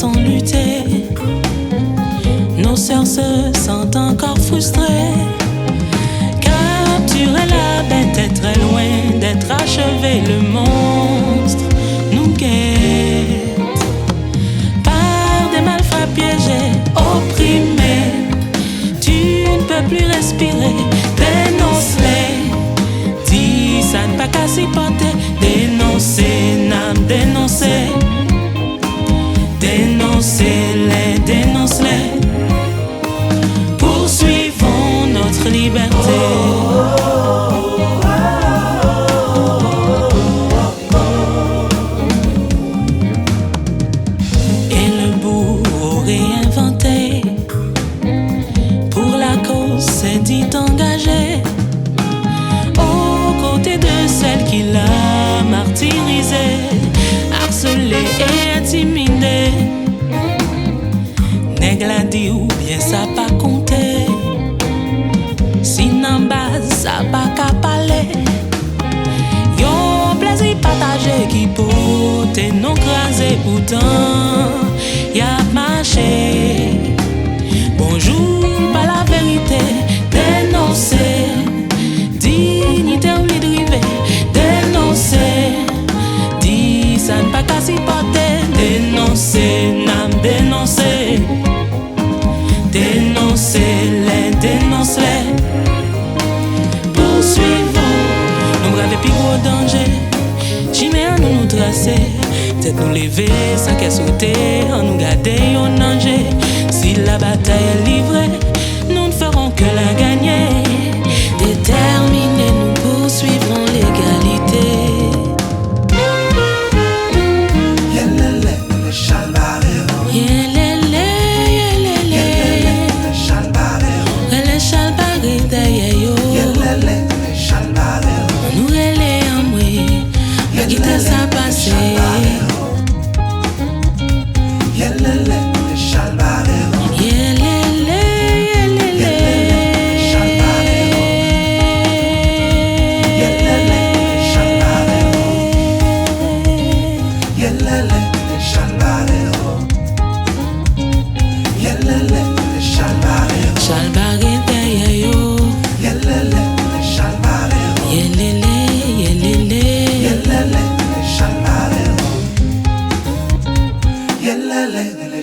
ont lutté. Nos sœurs se sentent encore frustrées. Capturer la bête est très loin d'être achevé. Le monstre nous guette par des malfrats piégés, opprimés. Tu ne peux plus respirer. Dénonce-les, dis ça ne pas qu'à s'y porter. Dénoncer, n'âme, dénoncer. Dénoncez-les, dénonce-les. Poursuivons notre liberté. Et le bourreau réinventé, pour la cause s'est dit engagé, aux côtés de celle qui l'a martyrisé, harcelé et intimidé. Nèg la dit ou bien ça pas compté. Si nan base ça pas qu'à parler. Yon plaisir partagé qui pote non crasé pourtant y a marché. Bonjour pas la vérité. Dénoncer, dignité ou li drivé. Dénoncer, dis ça ne pas qu'à s'y porter. Dénoncer, n'âme, dénoncer. Dénoncez-les, dénonce-les. Poursuivons, nous braver plus gros danger. Chimé à nous tracer, tête nous lever, sans qu'elle sauter, en nous garder en danger. Si la bataille est livrée, nous ne ferons que la gagner. Déterminés, nous poursuivrons l'égalité. Ça passe.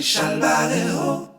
Shalbarero.